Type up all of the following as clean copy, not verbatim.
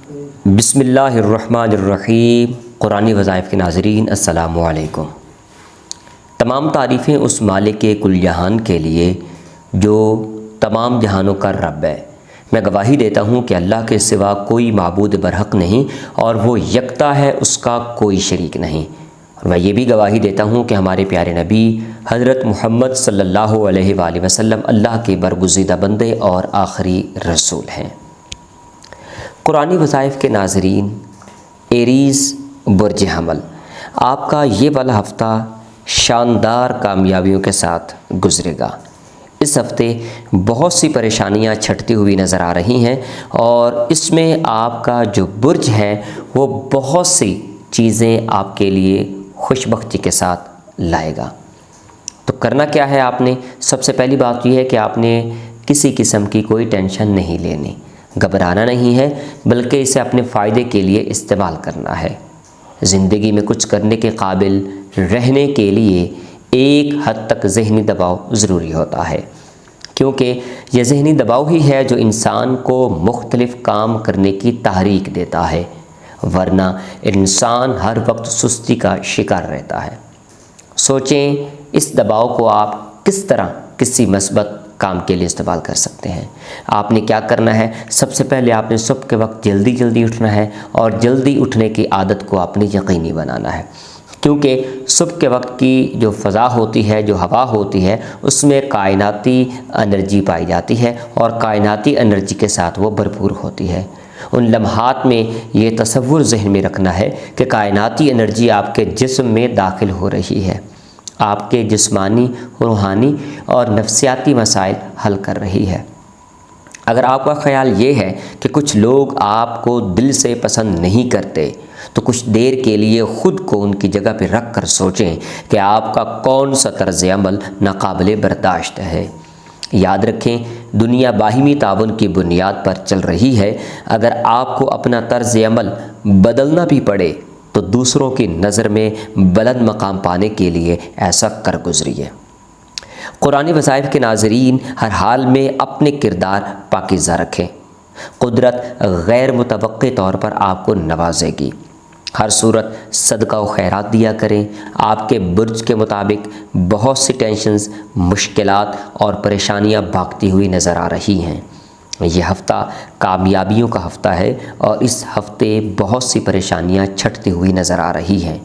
بسم اللہ الرحمن الرحیم۔ قرآنی وظائف کے ناظرین السلام علیکم۔ تمام تعریفیں اس مالک کل جہان کے لیے جو تمام جہانوں کا رب ہے۔ میں گواہی دیتا ہوں کہ اللہ کے سوا کوئی معبود برحق نہیں اور وہ یکتا ہے، اس کا کوئی شریک نہیں۔ اور میں یہ بھی گواہی دیتا ہوں کہ ہمارے پیارے نبی حضرت محمد صلی اللہ علیہ وآلہ وسلم اللہ کے برگزیدہ بندے اور آخری رسول ہیں۔ قرآنی وظائف کے ناظرین، ایریز برج حمل، آپ کا یہ والا ہفتہ شاندار کامیابیوں کے ساتھ گزرے گا۔ اس ہفتے بہت سی پریشانیاں چھٹتی ہوئی نظر آ رہی ہیں اور اس میں آپ کا جو برج ہے وہ بہت سی چیزیں آپ کے لیے خوش بختی کے ساتھ لائے گا۔ تو کرنا کیا ہے آپ نے؟ سب سے پہلی بات یہ ہے کہ آپ نے کسی قسم کی کوئی ٹینشن نہیں لینی، گھبرانا نہیں ہے، بلکہ اسے اپنے فائدے کے لیے استعمال کرنا ہے۔ زندگی میں کچھ کرنے کے قابل رہنے کے لیے ایک حد تک ذہنی دباؤ ضروری ہوتا ہے، کیونکہ یہ ذہنی دباؤ ہی ہے جو انسان کو مختلف کام کرنے کی تحریک دیتا ہے، ورنہ انسان ہر وقت سستی کا شکار رہتا ہے۔ سوچیں اس دباؤ کو آپ کس طرح کسی مثبت کام کے لیے استعمال کر سکتے ہیں۔ آپ نے کیا کرنا ہے؟ سب سے پہلے آپ نے صبح کے وقت جلدی اٹھنا ہے اور جلدی اٹھنے کی عادت کو آپ نے یقینی بنانا ہے، کیونکہ صبح کے وقت کی جو فضا ہوتی ہے، جو ہوا ہوتی ہے، اس میں کائناتی انرجی پائی جاتی ہے اور کائناتی انرجی کے ساتھ وہ بھرپور ہوتی ہے۔ ان لمحات میں یہ تصور ذہن میں رکھنا ہے کہ کائناتی انرجی آپ کے جسم میں داخل ہو رہی ہے، آپ کے جسمانی، روحانی اور نفسیاتی مسائل حل کر رہی ہے۔ اگر آپ کا خیال یہ ہے کہ کچھ لوگ آپ کو دل سے پسند نہیں کرتے، تو کچھ دیر کے لیے خود کو ان کی جگہ پہ رکھ کر سوچیں کہ آپ کا کون سا طرز عمل ناقابل برداشت ہے۔ یاد رکھیں، دنیا باہمی تعاون کی بنیاد پر چل رہی ہے۔ اگر آپ کو اپنا طرز عمل بدلنا بھی پڑے تو دوسروں کی نظر میں بلند مقام پانے کے لیے ایسا کر گزریے۔ قرآنی وظائف کے ناظرین، ہر حال میں اپنے کردار پاکیزہ رکھیں۔ قدرت غیر متوقع طور پر آپ کو نوازے گی۔ ہر صورت صدقہ و خیرات دیا کریں۔ آپ کے برج کے مطابق بہت سی ٹینشنز، مشکلات اور پریشانیاں بھاگتی ہوئی نظر آ رہی ہیں۔ یہ ہفتہ کامیابیوں کا ہفتہ ہے اور اس ہفتے بہت سی پریشانیاں چھٹتی ہوئی نظر آ رہی ہیں،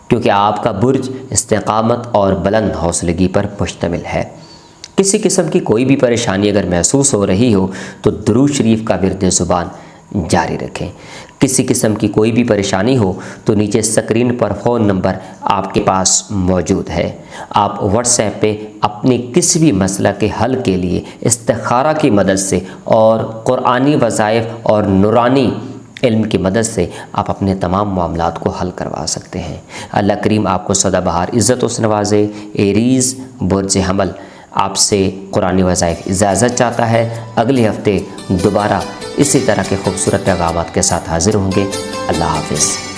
کیونکہ آپ کا برج استقامت اور بلند حوصلگی پر مشتمل ہے۔ کسی قسم کی کوئی بھی پریشانی اگر محسوس ہو رہی ہو تو درود شریف کا ورد زبان جاری رکھیں۔ کسی قسم کی کوئی بھی پریشانی ہو تو نیچے اسکرین پر فون نمبر آپ کے پاس موجود ہے۔ آپ واٹس ایپ پہ اپنے کسی بھی مسئلہ کے حل کے لیے استخارہ کی مدد سے اور قرآنی وظائف اور نورانی علم کی مدد سے آپ اپنے تمام معاملات کو حل کروا سکتے ہیں۔ اللہ کریم آپ کو سدا بہار عزت و سے نوازے۔ ایریز برج حمل آپ سے قرآنی وظائف اجازت چاہتا ہے۔ اگلے ہفتے دوبارہ اسی طرح کے خوبصورت پیغامات کے ساتھ حاضر ہوں گے۔ اللہ حافظ۔